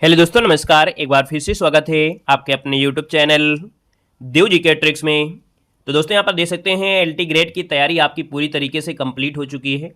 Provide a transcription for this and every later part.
Hello दोस्तों, नमस्कार। एक बार फिर से स्वागत है आपके अपने यूट्यूब चैनल देव जी के ट्रिक्स में। तो दोस्तों, यहाँ पर देख सकते हैं एलटी ग्रेड की तैयारी आपकी पूरी तरीके से कंप्लीट हो चुकी है।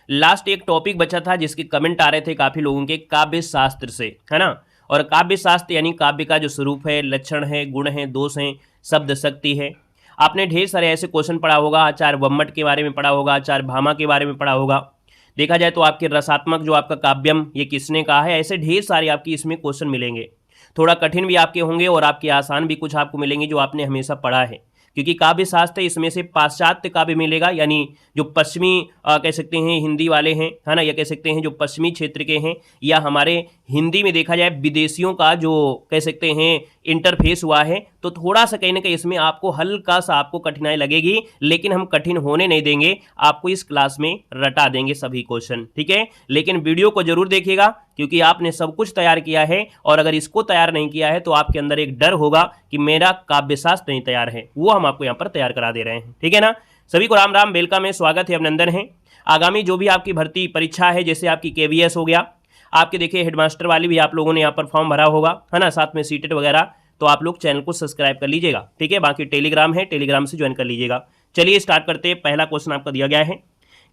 लास्ट एक टॉपिक बचा था जिसके कमेंट आ रहे थे काफ़ी लोगों के, काव्य शास्त्र से, है ना। और काव्य शास्त्र यानी काव्य का जो स्वरूप है, लक्षण है, गुण है, दोष हैं, शब्द शक्ति है। आपने ढेर सारे ऐसे क्वेश्चन पढ़ा होगा, आचार्य वम्मट के बारे में पढ़ा होगा, आचार्य भामा के बारे में पढ़ा होगा। देखा जाए तो आपके रसात्मक जो आपका काव्यम ये किसने कहा है, ऐसे ढेर सारे आपकी इसमें क्वेश्चन मिलेंगे। थोड़ा कठिन भी आपके होंगे और आपके आसान भी कुछ आपको मिलेंगे जो आपने हमेशा पढ़ा है, क्योंकि काव्य शास्त्र इसमें से पाश्चात्य काव्य मिलेगा, यानी जो पश्चिमी कह सकते हैं हिंदी वाले हैं, है ना, या कह सकते हैं जो पश्चिमी क्षेत्र के हैं, या हमारे हिंदी में देखा जाए विदेशियों का जो कह सकते हैं इंटरफेस हुआ है, तो थोड़ा सा कहीं ना कहीं इसमें आपको हल्का सा आपको कठिनाई लगेगी, लेकिन हम कठिन होने नहीं देंगे, आपको इस क्लास में रटा देंगे सभी क्वेश्चन, ठीक है। लेकिन वीडियो को जरूर देखिएगा, क्योंकि आपने सब कुछ तैयार किया है, और अगर इसको तैयार नहीं किया है तो आपके अंदर एक डर होगा कि मेरा काव्यशास्त्र नहीं तैयार है, वो हम आपको यहाँ पर तैयार करा दे रहे हैं, ठीक है ना। सभी को राम राम, वेलकम है, स्वागत है, अभिनंदन है। आगामी जो भी आपकी भर्ती परीक्षा है, जैसे आपकी केवीएस हो गया, आपके देखिए हेडमास्टर वाली भी आप लोगों ने यहाँ पर फॉर्म भरा होगा, है ना, साथ में सीटेट वगैरह, तो आप लोग चैनल को सब्सक्राइब कर लीजिएगा, ठीक है। बाकी टेलीग्राम है, टेलीग्राम से ज्वाइन कर लीजिएगा। चलिए स्टार्ट करते हैं। पहला क्वेश्चन आपका दिया गया है,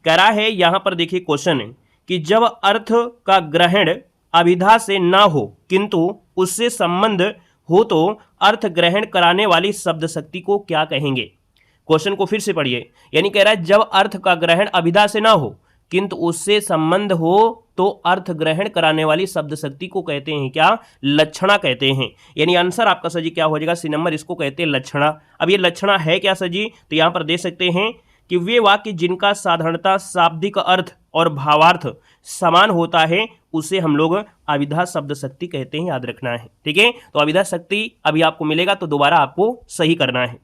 कह रहा है यहाँ पर देखिए क्वेश्चन है कि जब अर्थ का ग्रहण अभिधा से ना हो किंतु उससे संबंध हो तो अर्थ ग्रहण कराने वाली शब्द शक्ति को क्या कहेंगे। क्वेश्चन को फिर से पढ़िए, यानी कह रहा है जब अर्थ का ग्रहण अभिधा से ना हो किंतु उससे संबंध हो तो अर्थ ग्रहण कराने वाली शब्द शक्ति को कहते हैं क्या, लक्षणा कहते हैं। यानी आंसर आपका सर जी क्या हो जाएगा, सी नंबर, इसको कहते हैं लक्षणा। अब ये लक्षणा है क्या सर जी, तो यहाँ पर देख सकते हैं कि वे वाक्य जिनका साधारणता शाब्दिक अर्थ और भावार्थ समान होता है उसे हम लोग अभिधा शब्द शक्ति कहते हैं, याद रखना है, ठीक है। तो अभिधा शक्ति अभी आपको मिलेगा तो दोबारा आपको सही करना है।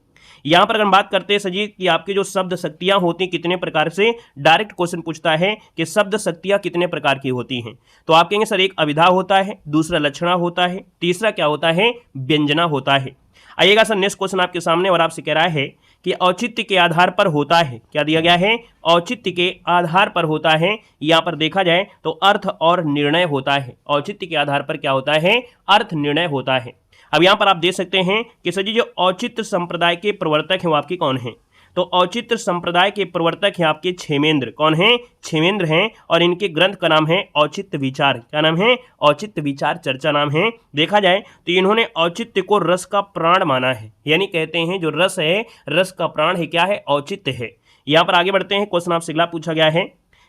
यहाँ पर अगर हम बात करते हैं सर जी कि आपकी जो शब्द शक्तियाँ होती हैं कितने प्रकार से, डायरेक्ट क्वेश्चन पूछता है कि शब्द शक्तियाँ कितने प्रकार की होती हैं, तो आप कहेंगे सर एक अभिधा होता है, दूसरा लक्षणा होता है, तीसरा क्या होता है, व्यंजना होता है। आइएगा सर नेक्स्ट क्वेश्चन आपके सामने, और आपसे कह रहा है कि औचित्य के आधार पर होता है, क्या दिया गया है, औचित्य के आधार पर होता है। यहाँ पर देखा जाए तो अर्थ और निर्णय होता है। औचित्य के आधार पर क्या होता है, अर्थ निर्णय होता है। अब यहाँ पर आप देख सकते हैं कि सर जी जो औचित्य संप्रदाय के प्रवर्तक हैं वो आपके कौन हैं, तो औचित्य संप्रदाय के प्रवर्तक हैं आपके क्षेमेंद्र। कौन हैं, क्षेमेंद्र हैं, और इनके ग्रंथ का नाम है औचित्य विचार। क्या नाम है, औचित्य विचार चर्चा नाम है। देखा जाए तो इन्होंने औचित्य को रस का प्राण माना है, यानी कहते हैं जो रस है, रस का प्राण है, क्या है, औचित्य है। यहाँ पर आगे बढ़ते हैं, क्वेश्चन आपसे अगला पूछा गया है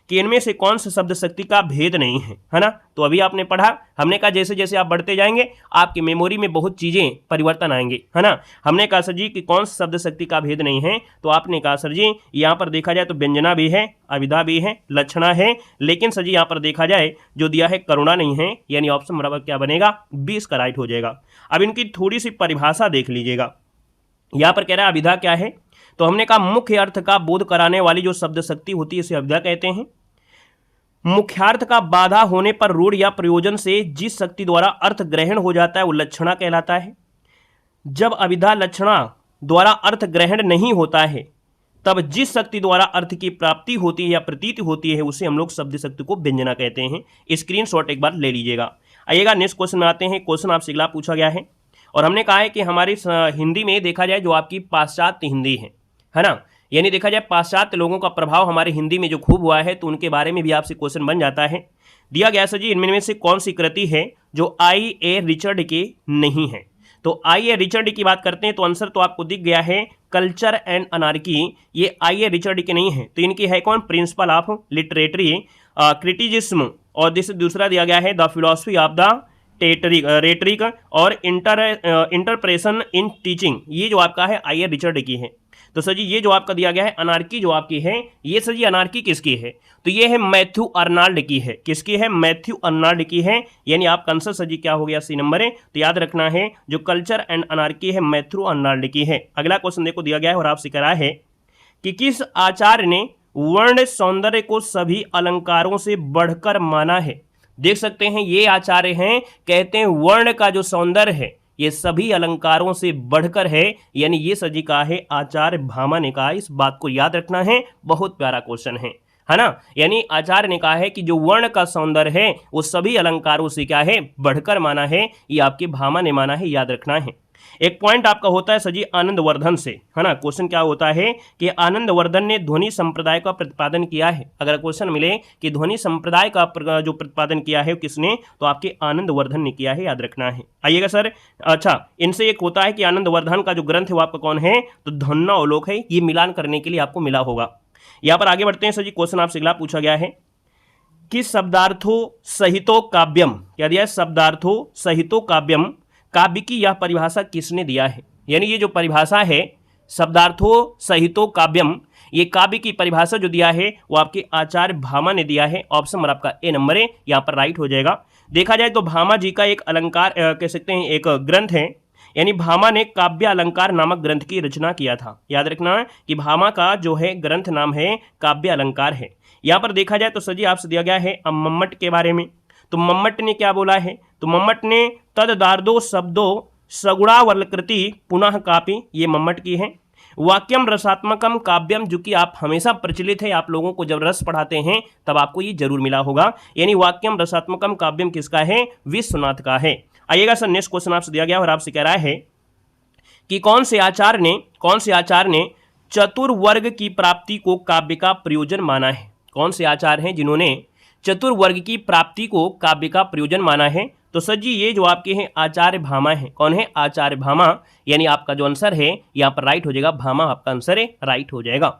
कि इनमें से कौन सा शब्द शक्ति का भेद नहीं है ना। तो अभी आपने पढ़ा, हमने कहा जैसे जैसे आप बढ़ते जाएंगे आपकी मेमोरी में बहुत चीजें परिवर्तन आएंगे, है ना। हमने कहा सर जी कि कौन सा शब्द शक्ति का भेद नहीं है, तो आपने कहा सर जी यहाँ पर देखा जाए तो व्यंजना भी है, अभिधा भी है, लक्षणा है, लेकिन सर जी यहाँ पर देखा जाए जो दिया है करुणा नहीं है, यानी ऑप्शन बराबर क्या बनेगा, 20 का राइट हो जाएगा। अब इनकी थोड़ी सी परिभाषा देख लीजिएगा। यहाँ पर कह रहा है अभिधा क्या है, तो हमने कहा मुख्य अर्थ का बोध कराने वाली जो शब्द शक्ति होती है इसे अभिधा कहते हैं। मुख्यार्थ का बाधा होने पर रूढ़ या प्रयोजन से जिस शक्ति द्वारा अर्थ ग्रहण हो जाता है वो लक्षणा कहलाता है। जब अभिधा लक्षणा द्वारा अर्थ ग्रहण नहीं होता है तब जिस शक्ति द्वारा अर्थ की प्राप्ति होती है या प्रतीति होती है उसे हम लोग शब्द शक्ति को व्यंजना कहते हैं। स्क्रीनशॉट एक बार ले लीजिएगा। आइएगा नेक्स्ट क्वेश्चन में आते हैं। क्वेश्चन आपसे अगला पूछा गया है, और हमने कहा है कि हमारी हिंदी में देखा जाए जो आपकी पाश्चात्य हिंदी है ना, यानी देखा जाए पाश्चात्य लोगों का प्रभाव हमारे हिंदी में जो खूब हुआ है, तो उनके बारे में भी आपसे क्वेश्चन बन जाता है। दिया गया सर जी इनमें से कौन सी कृति है जो आई ए रिचर्ड की नहीं है, तो आई ए रिचर्ड की बात करते हैं तो आंसर तो आपको दिख गया है, कल्चर एंड अनार्की, ये आई ए रिचर्ड की नहीं है, तो इनकी है कौन, प्रिंसिपल ऑफ लिटरेटरी क्रिटिसिज्म, और दूसरा दिया गया है the philosophy of the rhetoric और इंटरप्रेशन इन टीचिंग, ये जो आपका है आई ए रिचर्ड की है। तो सर जी ये जो आपका दिया गया है अनार्की जो आपकी है, ये सर जी अनार्की किसकी है, तो ये है मैथ्यू अर्नाल्ड की है। किसकी है, मैथ्यू अर्नाल्ड की है, यानी आपका आंसर सर जी क्या हो गया, सी नंबर है। तो याद रखना है जो कल्चर एंड अनार्की है मैथ्यू अर्नाल्ड की है। अगला क्वेश्चन देखो दिया गया है, और आपसे कह रहा है कि किस आचार्य ने वर्ण सौंदर्य को सभी अलंकारों से बढ़कर माना है। देख सकते हैं ये आचार्य हैं, कहते हैं वर्ण का जो सौंदर्य है ये सभी अलंकारों से बढ़कर है, यानी ये सजी का है आचार्य भामा ने कहा। इस बात को याद रखना है, बहुत प्यारा क्वेश्चन है है ना। यानी आचार्य ने कहा है कि जो वर्ण का सौंदर्य है वो सभी अलंकारों से क्या है, बढ़कर माना है। ये आपके भामा ने माना है, याद रखना है। एक पॉइंट आपका होता है सर जी आनंदवर्धन से, है ना। क्वेश्चन क्या होता है कि आनंदवर्धन ने ध्वनि संप्रदाय का प्रतिपादन किया है। अगर क्वेश्चन मिले कि ध्वनि संप्रदाय का जो प्रतिपादन किया है किसने, तो आपके आनंदवर्धन ने किया है, याद रखना है। आइएगा सर, अच्छा इनसे एक होता है कि आनंदवर्धन का जो ग्रंथ है वो आपका कौन है, तो ध्वन्यावलोक है। ये मिलान करने के लिए आपको मिला होगा। यहां पर आगे बढ़ते हैं सर जी। क्वेश्चन आपसे अगला पूछा गया है कि शब्दार्थो सहितो काव्यम, क्या दिया है, शब्दार्थो सहितो काव्यम, काव्य की यह परिभाषा किसने दिया है। यानी ये जो परिभाषा है शब्दार्थो सहितो काव्यम, ये काव्य की परिभाषा जो दिया है वो आपके आचार्य भामा ने दिया है। ऑप्शन नंबर आपका ए नंबर है, यहाँ पर राइट हो जाएगा। देखा जाए तो भामा जी का एक अलंकार कह सकते हैं एक ग्रंथ है, यानी भामा ने काव्य अलंकार नामक ग्रंथ की रचना किया था। याद रखना कि भामा का जो है ग्रंथ नाम है काव्य अलंकार है। यहाँ पर देखा जाए तो सर जी आपसे दिया गया है अब मम्मट के बारे में। तो मम्मट ने क्या बोला है, तो मम्मट ने तददार्दो शब्दो सगुणावलकृति पुनः कापी, ये मम्मट की है। वाक्यम रसात्मकम काव्यम, जो कि आप हमेशा प्रचलित है, आप लोगों को जब रस पढ़ाते हैं तब आपको ये जरूर मिला होगा। यानी वाक्यम रसात्मकम काव्यम किसका है, विश्वनाथ का है। आइएगा सर, नेक्स्ट क्वेश्चन आपसे दिया गया और आपसे कह रहा है कि कौन से आचार्य ने चतुर्वर्ग की प्राप्ति को काव्य का प्रयोजन माना है। कौन से आचार्य हैं जिन्होंने चतुर्वर्ग की प्राप्ति को काव्य का प्रयोजन माना है, तो सर जी ये जो आपके हैं आचार्य भामा है। कौन है, आचार्य भामा। यानी आपका जो आंसर है यहाँ पर राइट हो जाएगा, भामा आपका आंसर है, राइट हो जाएगा।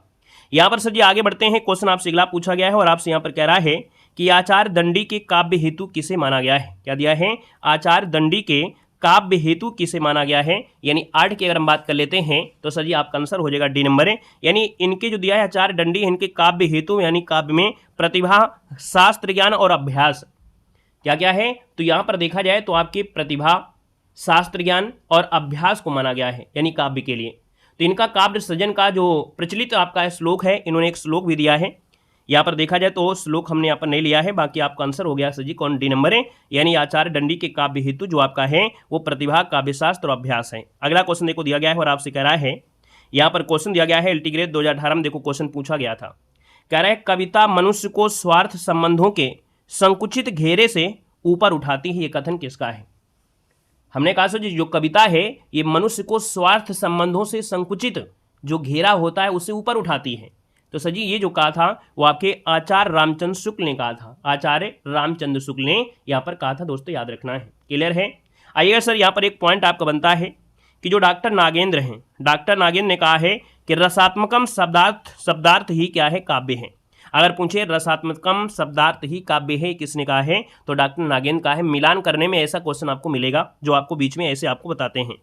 यहाँ पर सर जी आगे बढ़ते हैं। क्वेश्चन आपसे अगला पूछा गया है और आपसे यहाँ पर कह रहा है कि आचार्य दंडी के काव्य हेतु किसे माना गया है। क्या दिया है, आचार्य दंडी के काव्य हेतु किसे माना गया है। यानी 8 की अगर हम बात कर लेते हैं तो सर जी आपका आंसर हो जाएगा डी नंबर है। यानी इनके जो दिया है आचार्य दंडी, इनके काव्य हेतु यानी काव्य में प्रतिभा, शास्त्र ज्ञान और अभ्यास क्या क्या है, तो यहाँ पर देखा जाए तो आपकी प्रतिभा, शास्त्र ज्ञान और अभ्यास को माना गया है, यानी काव्य के लिए। तो इनका काव्य सृजन का जो प्रचलित आपका श्लोक है, इन्होंने एक श्लोक भी दिया है। यहाँ पर देखा जाए तो श्लोक हमने यहाँ पर नहीं लिया है, बाकी आपका आंसर हो गया सर जी कौन, डी नंबर है। यानी आचार्य दंडी के काव्य हेतु जो आपका है वो प्रतिभा, काव्य शास्त्र और अभ्यास है। अगला क्वेश्चन देखो दिया गया है और आपसे कह रहा है, यहाँ पर क्वेश्चन दिया गया है एलटी ग्रेड 2018 में, देखो क्वेश्चन पूछा गया था। कह रहा है कविता मनुष्य को स्वार्थ संबंधों के संकुचित घेरे से ऊपर उठाती है, ये कथन किसका है। हमने कहा सर जी जो कविता है ये मनुष्य को स्वार्थ संबंधों से संकुचित जो घेरा होता है उससे ऊपर उठाती है। तो सर जी ये जो कहा था वो आपके आचार्य रामचंद्र शुक्ल ने कहा था, आचार्य रामचंद्र शुक्ल ने यहाँ पर कहा था। दोस्तों याद रखना है, क्लियर है। आइएगा सर, यहाँ पर एक पॉइंट आपका बनता है कि जो डॉक्टर नागेंद्र हैं, डॉक्टर नागेंद्र ने कहा है कि रसात्मकम शब्दार्थ ही क्या है, काव्य है। अगर पूछे रसात्मकम शब्दार्थ ही काव्य है किसने कहा है, तो डॉक्टर नागेंद्र का है। मिलान करने में ऐसा क्वेश्चन आपको मिलेगा जो आपको बीच में ऐसे आपको बताते हैं।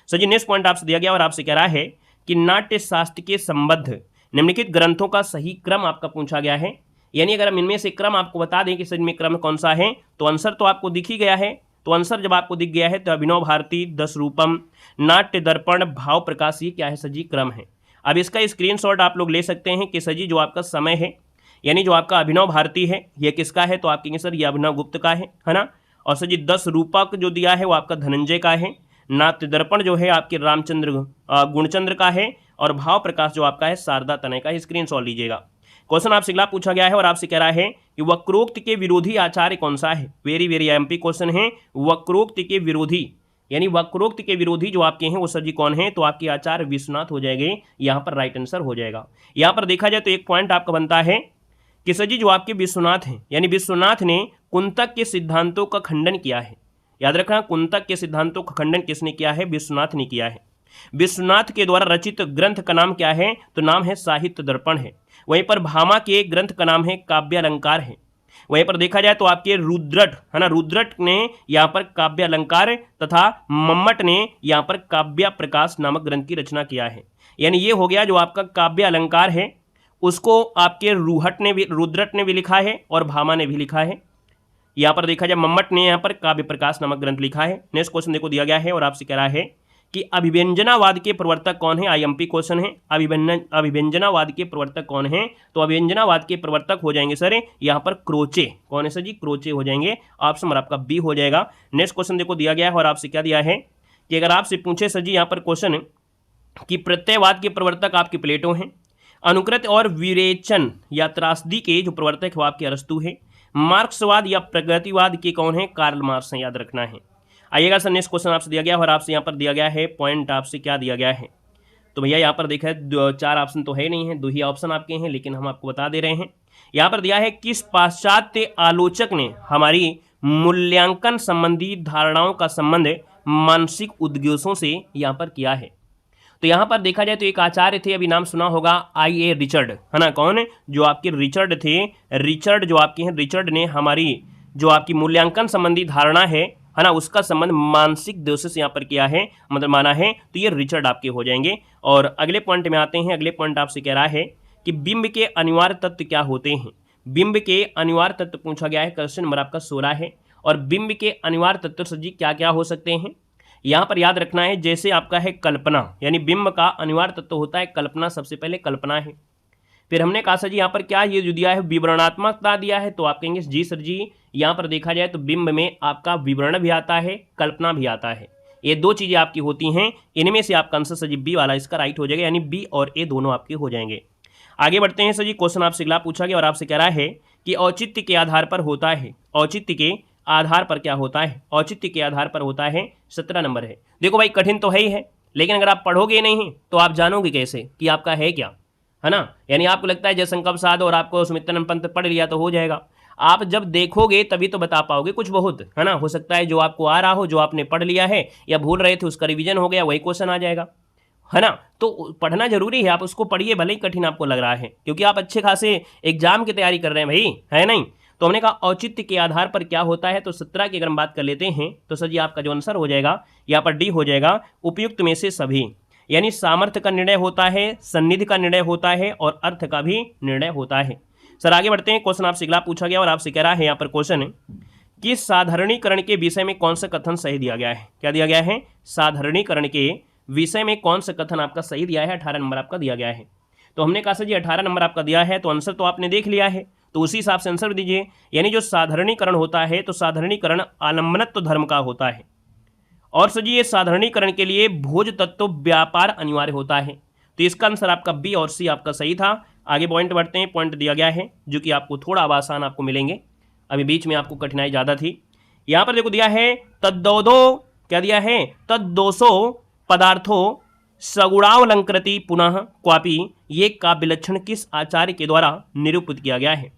सर जी नेक्स्ट पॉइंट आपसे दिया गया और आपसे कह रहा है कि नाट्य शास्त्र के संबद्ध निम्नलिखित ग्रंथों का सही क्रम आपका पूछा गया है। यानी अगर हम इनमें से क्रम आपको बता दें कि सर में क्रम कौन सा है, तो आंसर तो आपको दिख ही गया है। तो आंसर जब आपको दिख गया है तो अभिनव भारती, दस रूपम, नाट्य दर्पण, भाव प्रकाश, ये क्या है सर जी क्रम है। अब इसका स्क्रीनशॉट आप लोग ले सकते हैं कि सर जी जो आपका समय है, यानी जो आपका अभिनव भारती है ये किसका है, तो आप कहेंगे सर ये अभिनव गुप्त का है ना। और सर जी 10 रूपक जो दिया है वो आपका धनंजय का है। नाट्य दर्पण जो है आपके रामचंद्र गुणचंद्र का है। और भाव प्रकाश जो आपका है शारदा तनय का है। स्क्रीनशॉट लीजिएगा। क्वेश्चन आपसे अगला पूछा गया है और आपसे कह रहा है कि वक्रोक्त के विरोधी आचार्य कौन सा है। वेरी वेरी एमपी क्वेश्चन है। वक्रोक्त के विरोधी, यानी वक्रोक्त के विरोधी जो आपके हैं वो सर जी कौन है, तो आपके आचार्य विश्वनाथ हो जाएंगे। यहाँ पर राइट आंसर हो जाएगा। यहाँ पर देखा जाए तो एक पॉइंट आपका बनता है कि सर जी जो आपके विश्वनाथ हैं, यानी विश्वनाथ ने कुंतक के सिद्धांतों का खंडन किया है। याद रखना, कुंतक के सिद्धांतों का खंडन किसने किया है, विश्वनाथ ने किया है। विश्वनाथ के द्वारा रचित ग्रंथ का नाम क्या है, तो नाम है साहित्य दर्पण है। वहीं पर भामा के ग्रंथ का नाम है काव्य अलंकार है। वहीं पर देखा जाए तो आपके रुद्रट है ना, रुद्रट ने यहाँ पर काव्य अलंकार तथा मम्मट ने यहाँ पर काव्य प्रकाश नामक ग्रंथ की रचना किया है। यानी ये हो गया जो आपका काव्य अलंकार है उसको आपके रुद्रट ने भी लिखा है और भामा ने भी लिखा है। यहाँ पर देखा जाए मम्मट ने यहाँ पर काव्य प्रकाश नामक ग्रंथ लिखा है। नेक्स्ट क्वेश्चन देखो दिया गया है और आपसे कह रहा है कि अभिव्यंजनावाद के प्रवर्तक कौन है। आईएमपी क्वेश्चन है, अभिव्यंजनावाद के प्रवर्तक कौन है, तो अभिव्यंजनावाद के प्रवर्तक हो जाएंगे सर यहाँ पर क्रोचे। कौन है सर जी, क्रोचे हो जाएंगे। ऑप्शन नंबर आपका बी हो जाएगा। नेक्स्ट क्वेश्चन देखो दिया गया है और आपसे क्या दिया है कि अगर आपसे पूछे सर जी यहाँ पर क्वेश्चन कि प्रत्ययवाद के प्रवर्तक आपके प्लेटो हैं, अनुकृत और विरेचन या त्रासदी के जो प्रवर्तक है वो आपके अरस्तु है। मार्क्सवाद या प्रगतिवाद के कौन है? कार्ल मार्क्स हैं, याद रखना है। आइएगा सर, नेक्स्ट क्वेश्चन आपसे दिया गया है और आपसे यहाँ पर दिया गया है पॉइंट, आपसे क्या दिया गया है? तो भैया यहाँ पर देखा है 4 ऑप्शन तो है नहीं है, 2 ही ऑप्शन आपके हैं, लेकिन हम आपको बता दे रहे हैं। यहाँ पर दिया है किस पाश्चात्य आलोचक ने हमारी मूल्यांकन संबंधी धारणाओं का संबंध मानसिक उद्देश्यों से यहाँ पर किया है? तो यहाँ पर देखा जाए तो एक आचार्य थे, अभी नाम सुना होगा, I.A. रिचर्ड, है ना? कौन? जो आपके रिचर्ड थे, रिचर्ड जो आपके हैं, रिचर्ड ने हमारी जो आपकी मूल्यांकन संबंधी धारणा है ना, उसका संबंध मानसिक दोष से यहाँ पर किया है, मतलब माना है, तो ये रिचर्ड आपके हो जाएंगे। और अगले पॉइंट में आते हैं। अगले पॉइंट आपसे कह रहा है कि बिंब के अनिवार्य तत्व क्या होते हैं? बिंब के अनिवार्य तत्व पूछा गया है, क्वेश्चन नंबर आपका 16 है। और बिंब के अनिवार्य तत्व सर जी क्या क्या हो सकते हैं? यहाँ पर याद रखना है, जैसे आपका है कल्पना, यानी बिंब का अनिवार्य तत्व होता है कल्पना, सबसे पहले कल्पना है। फिर हमने कहा सर जी यहाँ पर क्या ये जो दिया है विवरणात्मकता दिया है, तो आप कहेंगे जी सर जी यहाँ पर देखा जाए तो बिंब में आपका विवरण भी आता है, कल्पना भी आता है, ये 2 चीज़ें आपकी होती हैं। इनमें से आपका आंसर सर जी बी वाला इसका राइट हो जाएगा, यानी बी और ए दोनों आपके हो जाएंगे। आगे बढ़ते हैं सर जी, क्वेश्चन आपसे अगला पूछा गया और आपसे कह रहा है कि औचित्य के आधार पर होता है, औचित्य के आधार पर क्या होता है? औचित्य के आधार पर होता है, 17 नंबर है। देखो भाई कठिन तो है ही है, लेकिन अगर आप पढ़ोगे नहीं तो आप जानोगे कैसे कि आपका है क्या, है ना? यानी आपको लगता है जयशंकर प्रसाद और आपको सुमित्रानंद पंत पढ़ लिया तो हो जाएगा, आप जब देखोगे तभी तो बता पाओगे कुछ बहुत, है ना? हो सकता है जो आपको आ रहा हो, जो आपने पढ़ लिया है या भूल रहे थे उसका रिवीजन हो गया, वही क्वेश्चन आ जाएगा, है ना? तो पढ़ना जरूरी है, आप उसको पढ़िए, भले ही कठिन आपको लग रहा है, क्योंकि आप अच्छे खासे एग्जाम की तैयारी कर रहे हैं भाई, है नहीं? तो हमने कहा औचित्य के आधार पर क्या होता है, तो 17 की अगर हम बात कर लेते हैं तो सर जी आपका जो आंसर हो जाएगा यहाँ पर डी हो जाएगा, उपयुक्त में से सभी, यानी सामर्थ्य का निर्णय होता है, सन्निधि का निर्णय होता है और अर्थ का भी निर्णय होता है। सर आगे बढ़ते हैं, क्वेश्चन आपसे अगला पूछा गया और आपसे कह रहा है यहाँ पर क्वेश्चन कि साधारणीकरण के विषय में कौन सा कथन सही दिया गया है? क्या दिया गया है? साधारणीकरण के विषय में कौन सा कथन आपका सही दिया है? 18 नंबर आपका दिया गया है। तो हमने कहा सर जी 18 नंबर आपका दिया है, तो आंसर तो आपने देख लिया है, तो उसी हिसाब से आंसर दीजिए। यानी जो साधारणीकरण होता है तो साधारणीकरण आलम्बनत्व धर्म का होता है, और सर जी ये साधारणीकरण के लिए भोज तत्व व्यापार अनिवार्य होता है। तो इसका आंसर आपका बी और सी आपका सही था। आगे पॉइंट बढ़ते हैं, पॉइंट दिया गया है जो कि आपको थोड़ा अब आसान आपको मिलेंगे, अभी बीच में आपको कठिनाई ज़्यादा थी। यहाँ पर देखो दिया है तद्दो, क्या दिया है? तद्दोषो पदार्थों सगुणावलंकृति पुनः क्वापि, ये काव्य लक्षण किस आचार्य के द्वारा निरूपित किया गया है?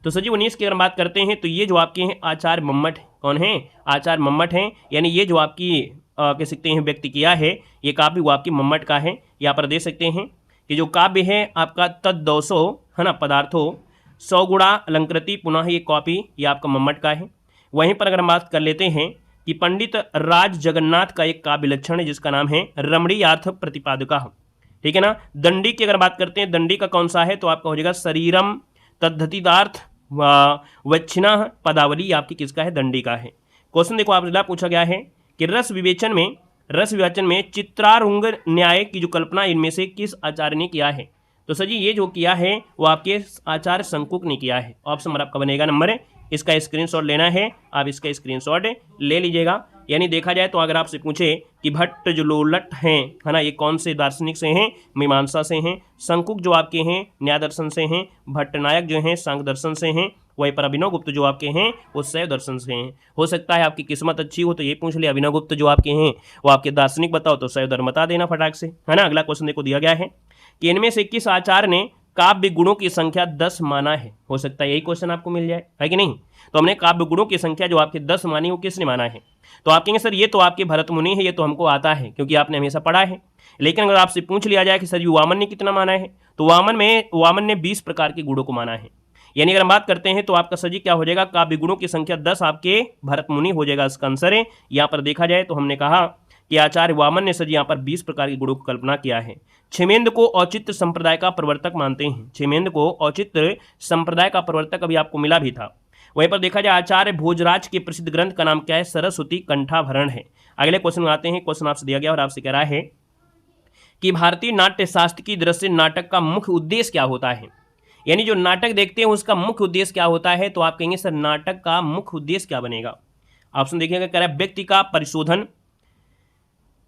तो सर जी 19 की अगर बात करते हैं तो ये जो आपके हैं आचार्य मम्मट, कौन है? आचार्य मम्मट हैं, यानी ये जो आपकी कह सकते हैं व्यक्ति किया है ये काव्य वो आपकी मम्मट का है। यहाँ पर दे सकते हैं कि जो काव्य है आपका तद्दोषो, है ना, पदार्थों सौगुणा अलंकृति पुनः, ये कॉपी ये आपका मम्मट का है। वहीं पर अगर हम बात कर लेते हैं कि पंडित राज जगन्नाथ का एक काव्य लक्षण है जिसका नाम है रमणीयार्थ प्रतिपादका, ठीक है ना। दंडी की अगर बात करते हैं, दंडी का कौन सा है? तो आपका हो जाएगा शरीरम तद्धतिदार्थ वच्छिना पदावली, आपकी किसका है? दंडी का है। क्वेश्चन देखो आपसे पूछा गया है कि रस विवेचन में चित्रारुंग न्याय की जो कल्पना इनमें से किस आचार्य ने किया है? तो सर जी ये जो किया है वो आपके आचार्य शंकुक ने किया है। ऑप्शन नंबर आपका बनेगा नंबर, इसका स्क्रीनशॉट लेना है, आप इसका स्क्रीनशॉट ले लीजिएगा। यानी देखा जाए तो अगर आपसे पूछे कि भट्ट जो लोलट हैं, है ना, ये कौन से दार्शनिक से हैं? मीमांसा से हैं। शंकुक जो आपके हैं न्याय दर्शन से हैं। भट्टनायक जो हैं सांख्य दर्शन से हैं। वहीं पर अभिनव गुप्त जो आपके हैं वो शैव दर्शन से हैं। हो सकता है आपकी किस्मत अच्छी हो तो ये पूछ ले अभिनव गुप्त जो आपके हैं वो आपके दार्शनिक बताओ तो शैव धर्म बता देना फटाक से, है ना। अगला क्वेश्चन देखो दिया गया है कि इनमें से किस आचार्य ने काव्य गुणों की संख्या 10 माना है? हो सकता है यही क्वेश्चन आपको मिल जाए, है कि नहीं। तो हमने काव्य गुणों की संख्या जो आपके 10 मानी वो किसने माना है? तो आप कहेंगे सर ये तो आपके भरत मुनि है, ये तो हमको आता है क्योंकि आपने हमेशा पढ़ा है। लेकिन अगर आपसे पूछ लिया जाए कि सर ये वामन ने कितना माना है, तो वामन ने 20 प्रकार के गुणों को माना है। यानी अगर हम बात करते हैं तो आपका सर जी क्या हो जाएगा? काव्य गुणों की संख्या 10 आपके भरत मुनि हो जाएगा, इसका आंसर है। यहाँ पर देखा जाए तो हमने कहा कि आचार्य वामन ने सर जी यहाँ पर 20 प्रकार के गुणों की कल्पना किया है। क्षेमेंद्र को औचित्य संप्रदाय का प्रवर्तक मानते हैं। क्षेमेंद्र को औचित्य संप्रदाय का प्रवर्तक अभी आपको मिला भी था। वहीं पर देखा जाए आचार्य भोजराज के प्रसिद्ध ग्रंथ का नाम क्या है? सरस्वती कंठाभरण है। अगले क्वेश्चन में आते हैं। क्वेश्चन आपसे दिया गया और आपसे कह रहा है कि भारतीय नाट्य शास्त्र की दृष्टि से नाटक का मुख्य उद्देश्य क्या होता है? यानी जो नाटक देखते हैं उसका मुख्य उद्देश्य क्या होता है? तो आप कहेंगे सर नाटक का मुख्य उद्देश्य क्या बनेगा? ऑप्शन देखिएगा, कह रहा है व्यक्ति का परिशोधन,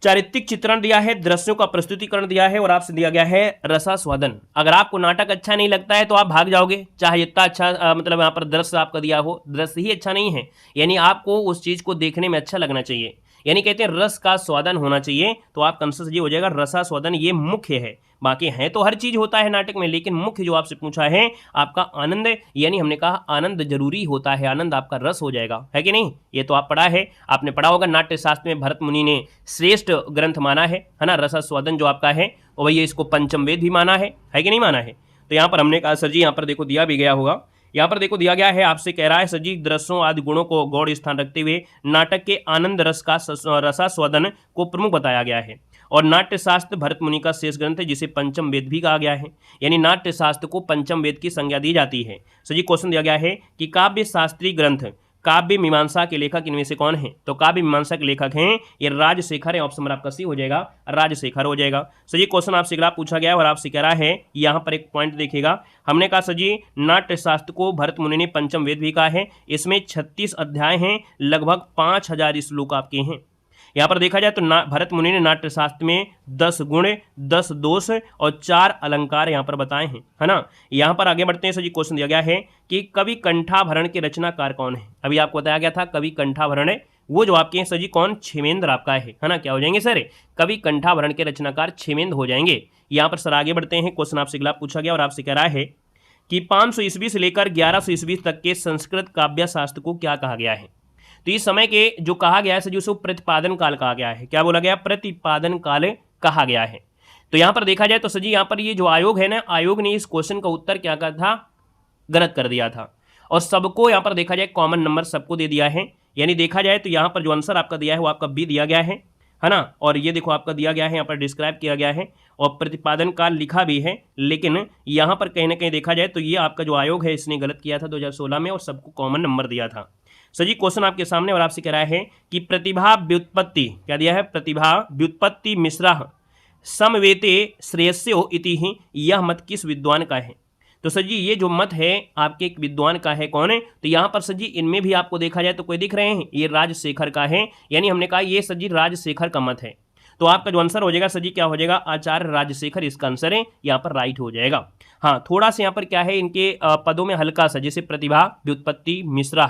चारित्रिक चित्रण दिया है, दृश्यों का प्रस्तुतिकरण दिया है और आपसे दिया गया है रसास्वादन। अगर आपको नाटक अच्छा नहीं लगता है तो आप भाग जाओगे, चाहे इतना अच्छा मतलब यहाँ पर दृश्य आपका दिया हो, दृश्य ही अच्छा नहीं है, यानी आपको उस चीज को देखने में अच्छा लगना चाहिए, यानी कहते हैं रस का स्वादन होना चाहिए, तो आप कंसेप्ट ये हो जाएगा रसास्वादन, ये मुख्य है। बाकी है तो हर चीज होता है नाटक में, लेकिन मुख्य जो आपसे पूछा है आपका आनंद, यानी हमने कहा आनंद जरूरी होता है, आनंद आपका रस हो जाएगा, है कि नहीं। ये तो आप पढ़ा है, आपने पढ़ा होगा नाट्य शास्त्र में भरत मुनि ने श्रेष्ठ ग्रंथ माना है ना, रसास्वादन जो आपका है, और भैया इसको पंचम वेद भी माना है कि नहीं माना है। तो यहाँ पर हमने कहा सर जी, यहाँ पर देखो दिया भी गया होगा, यहाँ पर देखो दिया गया है, आपसे कह रहा है सर जी दृश्यों आदि गुणों को गौड़ स्थान रखते हुए नाटक के आनंद रस का रसास्वादन को प्रमुख बताया गया है, और नाट्य शास्त्र भरत मुनि का शेष ग्रंथ है जिसे पंचम वेद भी कहा गया है, यानी नाट्य शास्त्र को पंचम वेद की संज्ञा दी जाती है। सर जी क्वेश्चन दिया गया है कि काव्य शास्त्रीय ग्रंथ काव्य मीमांसा के लेखक इनमें से कौन है, तो काव्य मीमांसा के लेखक हैं ये राजशेखर है, ऑप्शन नंबर आपका सी हो जाएगा, राजशेखर हो जाएगा। सर जी क्वेश्चन आपसे अगला पूछा गया और आपसे कह रहा है, यहाँ पर एक पॉइंट देखिएगा, हमने कहा सर जी नाट्य शास्त्र को भरत मुनि ने पंचम वेद भी कहा है, इसमें 36 अध्याय हैं, लगभग 5000 श्लोक आपके हैं। यहाँ पर देखा जाए तो भरत मुनि ने नाट्य शास्त्र में 10 गुण, 10 दोष और 4 अलंकार यहाँ पर बताए हैं, है ना। यहाँ पर आगे बढ़ते हैं सर जी, क्वेश्चन दिया गया है कि कवि कंठाभरण के रचनाकार कौन है। अभी आपको बताया गया था कवि कंठाभरण है, वो जो आपके हैं सर जी कौन, क्षेमेंद्र आपका है ना। क्या हो जाएंगे सर, कवि कंठाभरण के रचनाकार क्षेमेंद्र हो जाएंगे। यहाँ पर सर आगे बढ़ते हैं, क्वेश्चन आपसे अगला पूछा गया और आपसे कह रहा है कि 500 ईस्वी से लेकर 1100 ईस्वी तक के संस्कृत काव्य शास्त्र को क्या कहा गया है। तो इस समय के जो कहा गया है सर जी उसको प्रतिपादन काल कहा गया है। क्या बोला गया, प्रतिपादन काल कहा गया है। तो यहाँ पर देखा जाए तो सर जी यहाँ पर ये जो आयोग है ना, आयोग ने इस क्वेश्चन का उत्तर क्या कहा था, गलत कर दिया था, और सबको यहाँ पर देखा जाए कॉमन नंबर सबको दे दिया है, यानी देखा जाए तो यहाँ पर जो आंसर आपका दिया है वो आपका बी दिया गया है ना। और ये देखो आपका दिया गया है, यहाँ पर डिस्क्राइब किया गया है और प्रतिपादन काल लिखा भी है, लेकिन यहाँ पर कहीं ना कहीं देखा जाए तो ये आपका जो आयोग है इसने गलत किया था 2016 में, और सबको कॉमन नंबर दिया था। सर जी क्वेश्चन आपके सामने और आपसे कह रहा है कि प्रतिभा व्युत्पत्ति, क्या दिया है, प्रतिभा व्युत्पत्ति मिश्रा समवेते श्रेयस्यो इति ही, यह मत किस विद्वान का है। तो सर जी ये जो मत है आपके एक विद्वान का है, कौन है, तो यहाँ पर सर जी इनमें भी आपको देखा जाए तो कोई दिख रहे हैं, ये राजशेखर का है, यानी हमने कहा ये सर जी राजशेखर का मत है। तो आपका जो आंसर हो जाएगा सर जी क्या हो जाएगा, आचार्य राजशेखर इसका आंसर है, यहाँ पर राइट हो जाएगा। हाँ थोड़ा सा यहाँ पर क्या है, इनके पदों में हल्का सा, जैसे प्रतिभा व्युत्पत्ति मिश्रा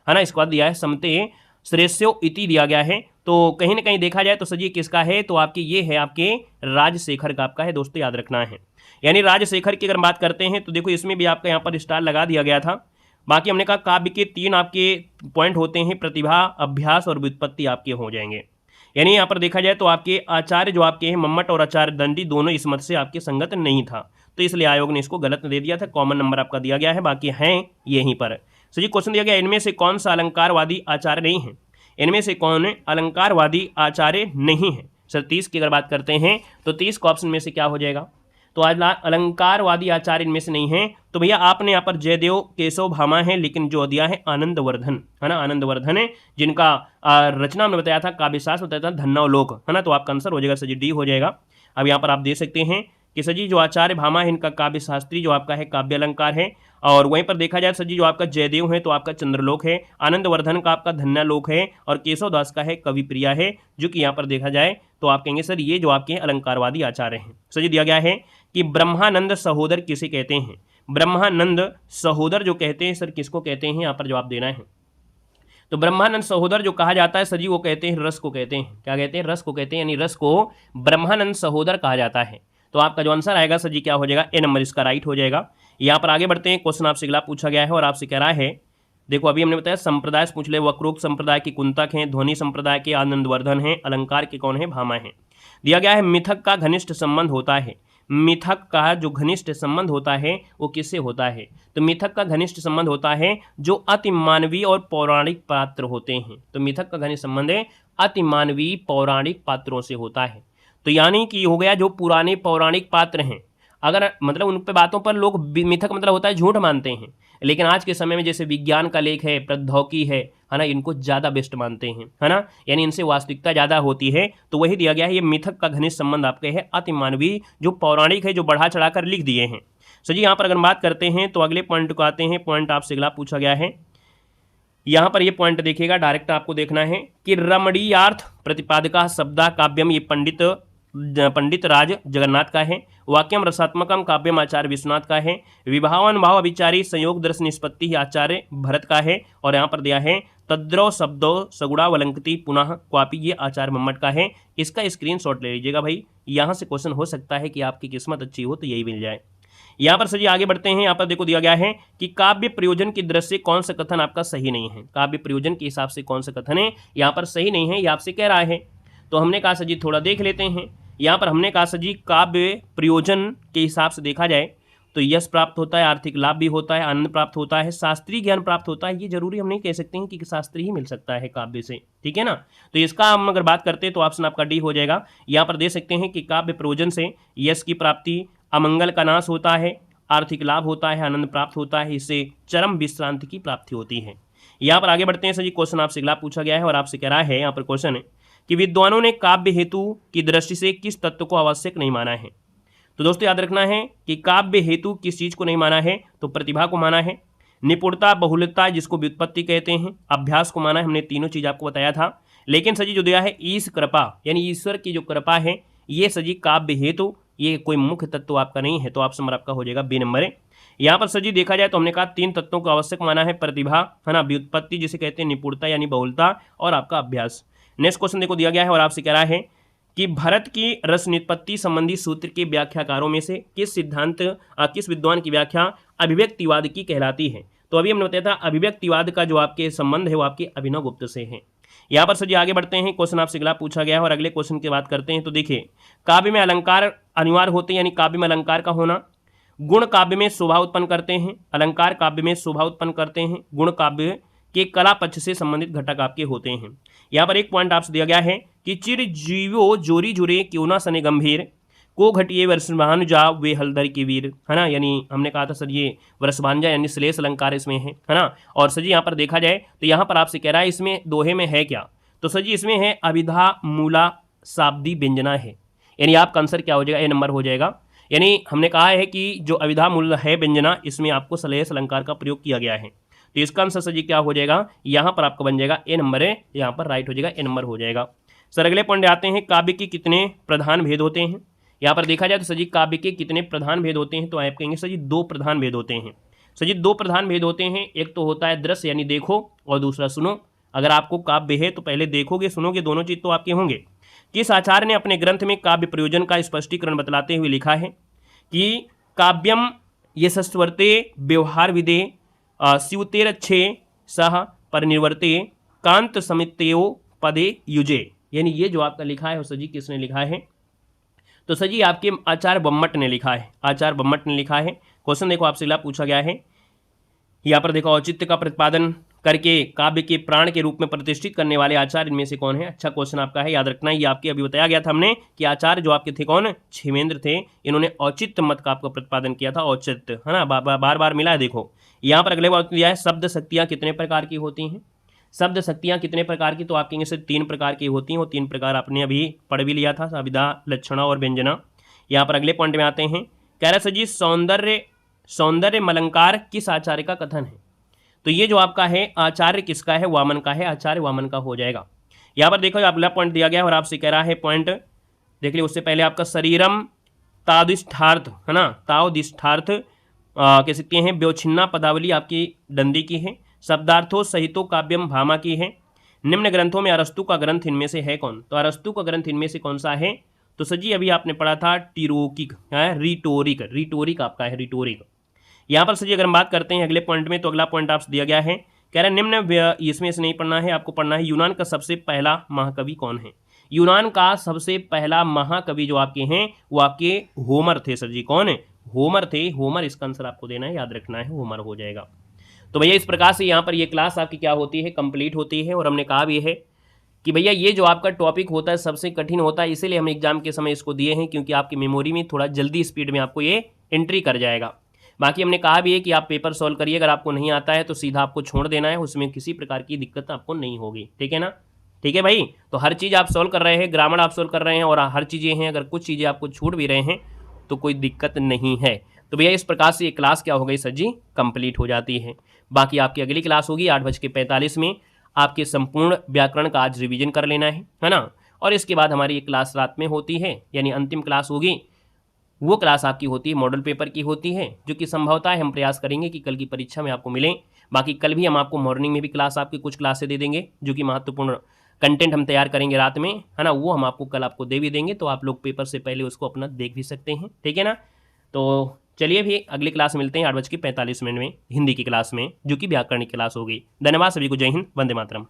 है ना, इसके बाद दिया है समते श्रेष्यो इति दिया गया है, तो कहीं ना कहीं देखा जाए तो सर जी किसका है, तो आपके ये है आपके राजशेखर का आपका है, दोस्तों याद रखना है। यानी राजशेखर की अगर बात करते हैं तो देखो इसमें भी आपका यहाँ पर स्टार लगा दिया गया था। बाकी हमने कहा काव्य के 3 आपके पॉइंट होते हैं, प्रतिभा, अभ्यास और व्युत्पत्ति आपके हो जाएंगे। यानी यहाँ पर देखा जाए तो आपके आचार्य जो आपके हैं मम्मट और आचार्य दंडी दोनों इस मत से आपके संगत नहीं था, तो इसलिए आयोग ने इसको गलत दे दिया था, कॉमन नंबर आपका दिया गया है, बाकी हैं यहीं पर। सो जी क्वेश्चन दिया गया, इनमें से कौन सा अलंकारवादी आचार्य नहीं है, इनमें से कौन अलंकारवादी आचार्य नहीं है। सर 30 की अगर बात करते हैं तो 30 का ऑप्शन में से क्या हो जाएगा, तो आज अलंकारवादी आचार्य इनमें से नहीं है। तो भैया आपने यहाँ पर जयदेव केशव भामा है, लेकिन जो दिया है आनंदवर्धन है ना, आनंदवर्धन है, जिनका रचना में बताया था काव्यशास्त्र बताया था धन्नावलोक है ना, तो आपका आंसर हो जाएगा सर जी डी हो जाएगा। अब यहाँ पर आप दे सकते हैं कि सर जी जो आचार्य भामा है इनका काव्य शास्त्री जो आपका है काव्य अलंकार है, और वहीं पर देखा जाए सर जी जो आपका जयदेव है तो आपका चंद्रलोक है, आनंदवर्धन का आपका धन्यालोक है, और केशव दास का है कवि प्रिया है, जो कि यहाँ पर देखा जाए तो आप कहेंगे सर ये जो आपके अलंकारवादी आचार्य हैं। सर जी दिया गया है कि ब्रह्मानंद सहोदर किसे कहते हैं, ब्रह्मानंद सहोदर जो कहते हैं सर किसको कहते हैं, यहाँ पर जवाब देना है। तो ब्रह्मानंद सहोदर जो कहा जाता है सर जी वो कहते हैं रस को कहते हैं, क्या कहते हैं, रस को कहते हैं, यानी रस को ब्रह्मानंद सहोदर कहा जाता है। तो आपका जो आंसर आएगा सर जी क्या हो जाएगा, ए नंबर इसका राइट हो जाएगा। यहाँ पर आगे बढ़ते हैं, क्वेश्चन आपसे अगला पूछा गया है और आपसे कह रहा है, देखो अभी हमने बताया संप्रदाय से पूछ ले, वक्रोक्त संप्रदाय के कुंतक हैं, ध्वनि संप्रदाय के आनंदवर्धन हैं, अलंकार के कौन है, भामा है। दिया गया है मिथक का घनिष्ठ संबंध होता है, मिथक का जो घनिष्ठ संबंध होता है वो किससे होता है, तो मिथक का घनिष्ठ संबंध होता है जो अति मानवीय और पौराणिक पात्र होते हैं। तो मिथक का घनिष्ठ संबंध है अति मानवीय पौराणिक पात्रों से होता है। तो यानी कि हो गया जो पुराने पौराणिक पात्र हैं, अगर मतलब उन पे बातों पर लोग मिथक मतलब होता है झूठ मानते हैं, लेकिन आज के समय में जैसे विज्ञान का लेख है, प्रौद्योगिकी है ना, इनको ज़्यादा बेस्ट मानते हैं है ना, यानी इनसे वास्तविकता ज़्यादा होती है। तो वही दिया गया है, ये मिथक का घनिष्ठ संबंध आपके है अति मानवीय जो पौराणिक है, जो बढ़ा चढ़ा कर लिख दिए हैं। सो जी यहाँ पर अगर बात करते हैं तो अगले पॉइंट को आते हैं, पॉइंट आपसे अगला पूछा गया है यहाँ पर ये पॉइंट देखिएगा, डायरेक्ट आपको देखना है कि रमणीयार्थ प्रतिपादका शब्दा काव्यम, ये पंडित राज जगन्नाथ का है। वाक्यम रसात्मकम काव्यम आचार्य विश्वनाथ का है। विभावन भाव अभिचारी संयोग दर्श निष्पत्ति आचार्य भरत का है। और यहाँ पर दिया है तद्रव शब्दो सगुणावलंकति पुनः क्वापी, ये आचार्य मम्मट का है। इसका स्क्रीनशॉट ले लीजिएगा भाई, यहाँ से क्वेश्चन हो सकता है कि आपकी किस्मत अच्छी हो तो यही मिल जाए। यहाँ पर सर आगे बढ़ते हैं। यहाँ पर देखो दिया गया है कि काव्य प्रयोजन की दृष्टि से कौन सा कथन आपका सही नहीं है। काव्य प्रयोजन के हिसाब से कौन सा कथन है यहाँ पर सही नहीं है, ये आपसे कह रहा है। तो हमने कहा सर जी थोड़ा देख लेते हैं। यहाँ पर हमने कहा सर जी काव्य प्रयोजन के हिसाब से देखा जाए तो यश प्राप्त होता है, आर्थिक लाभ भी होता है, आनंद प्राप्त होता है, शास्त्रीय ज्ञान प्राप्त होता है। ये जरूरी हम नहीं कह सकते हैं कि शास्त्री ही मिल सकता है काव्य से, ठीक है ना। तो इसका हम अगर बात करते हैं तो ऑप्शन आपका डी हो जाएगा। यहाँ पर दे सकते हैं कि काव्य प्रयोजन से यश की प्राप्ति, अमंगल का नाश होता है, आर्थिक लाभ होता है, आनंद प्राप्त होता है, इससे चरम विश्रांति की प्राप्ति होती है। यहाँ पर आगे बढ़ते हैं सर जी। क्वेश्चन आपसे अगला पूछा गया है और आपसे कह रहा है, यहाँ पर क्वेश्चन है कि विद्वानों ने काव्य हेतु की दृष्टि से किस तत्व को आवश्यक नहीं माना है। तो दोस्तों याद रखना है कि काव्य हेतु किस चीज को नहीं माना है, तो प्रतिभा को माना है, निपुणता, बहुलता जिसको व्युत्पत्ति कहते हैं, अभ्यास को माना है। हमने तीनों चीज आपको बताया था। लेकिन सजी जो दिया है ईश कृपा, यानी ईश्वर की जो कृपा है, ये सजी काव्य हेतु ये कोई मुख्य तत्व आपका नहीं है। तो ऑप्शन नंबर आपका हो जाएगा बी नंबर है। यहाँ पर सजी देखा जाए तो हमने कहा तीन तत्वों को आवश्यक माना है, प्रतिभा है ना, व्युत्पत्ति जिसे कहते हैं, निपुणता यानी बहुलता, और आपका अभ्यास। नेक्स्ट क्वेश्चन देखो दिया गया है और आपसे कह रहा है कि भरत की रस निष्पत्ति संबंधी सूत्र के व्याख्याकारों में से किस विद्वान की व्याख्या अभिव्यक्तिवाद की कहलाती है। तो अभी हमने बताया था अभिव्यक्तिवाद का जो आपके संबंध है वो आपके अभिनव गुप्त से है। यहाँ पर सर जी आगे बढ़ते हैं। क्वेश्चन आपसे अगला पूछा गया है और अगले क्वेश्चन की बात करते हैं। तो देखिए काव्य में अलंकार अनिवार्य होते हैं, यानी काव्य में अलंकार का होना। गुण काव्य में शोभा उत्पन्न करते हैं, अलंकार काव्य में शोभा उत्पन्न करते हैं। गुण काव्य के कला पक्ष से संबंधित घटक आपके होते हैं। यहाँ पर एक पॉइंट आपसे दिया गया है कि चिर जीवो जोरी जुरे क्यों ना सने गंभीर, को घटिए वर्षभानु जा वे हलधर के वीर, है ना। यानी हमने कहा था सर ये वर्षभांजा यानी श्लेष अलंकार इसमें है ना। और सर जी यहाँ पर देखा जाए तो यहाँ पर आपसे कह रहा है इसमें दोहे में है क्या। तो सर जी इसमें है अभिधा मूला शाब्दी व्यंजना है, यानी आपका आंसर क्या हो जाएगा, ए नंबर हो जाएगा। यानी हमने कहा है कि जो अभिधा मूल है व्यंजना, इसमें आपको श्लेष अलंकार का प्रयोग किया गया है। तो इसका आंसर सर जी क्या हो जाएगा, यहाँ पर आपका बन जाएगा ए नंबर है, यहाँ पर राइट हो जाएगा, ए नंबर हो जाएगा। सर अगले पॉइंट आते हैं, काव्य के कितने प्रधान भेद होते हैं। यहाँ पर देखा जाए तो सर जी काव्य के कितने प्रधान भेद होते हैं। तो आप कहेंगे सर जी दो प्रधान भेद होते हैं। सर जी दो प्रधान भेद होते हैं, एक तो होता है दृश्य यानी देखो, और दूसरा सुनो। अगर आपको काव्य है तो पहले देखोगे सुनोगे, दोनों चीज तो आपके होंगे। किस आचार्य ने अपने ग्रंथ में काव्य प्रयोजन का स्पष्टीकरण बतलाते हुए लिखा है कि काव्यम यशस्वर्ते व्यवहार विदे शिवतेरच्छे सह परिनिर्वर्ते कांत समित्यो पदे युजे, यानी ये जो आपका लिखा है सर जी किसने लिखा है। तो सर जी आपके आचार्य बम्मट ने लिखा है, आचार्य बम्मट ने लिखा है। क्वेश्चन देखो आपसे अगला पूछा गया है, यहाँ पर देखो औचित्य का प्रतिपादन करके काव्य के प्राण के रूप में प्रतिष्ठित करने वाले आचार्य इनमें से कौन है। अच्छा क्वेश्चन आपका है, याद रखना। ये आपके अभी बताया गया था हमने कि आचार्य जो आपके थे कौन, क्षेमेंद्र थे। इन्होंने औचित्य मत का आपका प्रतिपादन किया था, औचित्य है ना, बार बार मिला है। देखो यहाँ पर अगले बार दिया है शब्द शक्तियाँ कितने प्रकार की होती हैं। शब्द शक्तियाँ कितने प्रकार की, तो आप कहेंगे से 3 प्रकार की होती हैं। वो 3 प्रकार आपने अभी पढ़ भी लिया था, अभिधा, लक्षणा और व्यंजना। यहाँ पर अगले पॉइंट में आते हैं, कह रहे सर जी सौंदर्य मलंकार किस आचार्य का कथन है। तो ये जो आपका है आचार्य किसका है, वामन का है, आचार्य वामन का हो जाएगा। यहाँ पर देखो अगला पॉइंट दिया गया और आपसे कह रहा है पॉइंट देख लिया। उससे पहले आपका शरीरम तादिष्ठार्थ है ना, तावदिष्ठार्थ कह सकते हैं। व्योच्छिन्ना पदावली आपकी डंडी की है। शब्दार्थों सहितो काव्यम भामा की है। निम्न ग्रंथों में अरस्तु का ग्रंथ इनमें से है कौन। तो अरस्तु का ग्रंथ इनमें से कौन सा है। तो सर जी अभी आपने पढ़ा था टिरोकिक है, रिटोरिक आपका है, रिटोरिक। यहाँ पर सर जी अगर हम बात करते हैं अगले पॉइंट में, तो अगला पॉइंट आपसे दिया गया है, कह रहे निम्न, इसमें से नहीं पढ़ना है, आपको पढ़ना है यूनान का सबसे पहला महाकवि कौन है। यूनान का सबसे पहला महाकवि जो आपके हैं वो आपके होमर थे। सर जी कौन है, होमर थे। होमर इसका आंसर आपको देना है, याद रखना है, होमर हो जाएगा। तो भैया इस प्रकार से यहाँ पर ये क्लास आपकी क्या होती है, कंप्लीट होती है। और हमने कहा भी है कि भैया ये जो आपका टॉपिक होता है सबसे कठिन होता है, इसीलिए हम एग्जाम के समय इसको दिए हैं, क्योंकि आपकी मेमोरी में थोड़ा जल्दी स्पीड में आपको ये एंट्री कर जाएगा। बाकी हमने कहा भी है कि आप पेपर सॉल्व करिए, अगर आपको नहीं आता है तो सीधा आपको छोड़ देना है, उसमें किसी प्रकार की दिक्कत आपको नहीं होगी, ठीक है ना। ठीक है भाई, तो हर चीज़ आप सॉल्व कर रहे हैं, ग्रामर आप सॉल्व कर रहे हैं, और हर चीज़ें हैं, अगर कुछ चीज़ें आपको छूट भी रहे हैं तो कोई दिक्कत नहीं है। तो भैया इस प्रकार से ये क्लास क्या हो गई सर जी, कंप्लीट हो जाती है। बाकी आपकी अगली क्लास होगी 8:45 में, आपके संपूर्ण व्याकरण का आज रिवीजन कर लेना है ना। और इसके बाद हमारी ये क्लास रात में होती है, यानी अंतिम क्लास होगी, वो क्लास आपकी होती है मॉडल पेपर की होती है, जो कि संभवतः है हम प्रयास करेंगे कि कल की परीक्षा में आपको मिलें। बाकी कल भी हम आपको मॉर्निंग में भी क्लास आपकी कुछ क्लासें दे देंगे, जो कि महत्वपूर्ण कंटेंट हम तैयार करेंगे रात में, है ना, वो हम आपको कल आपको दे भी देंगे, तो आप लोग पेपर से पहले उसको अपना देख भी सकते हैं, ठीक है ना। तो चलिए भी अगली क्लास मिलते हैं 8:45 में हिंदी की क्लास में, जो कि व्याकरण की क्लास होगी। धन्यवाद सभी को, जय हिंद, वंदे मातरम।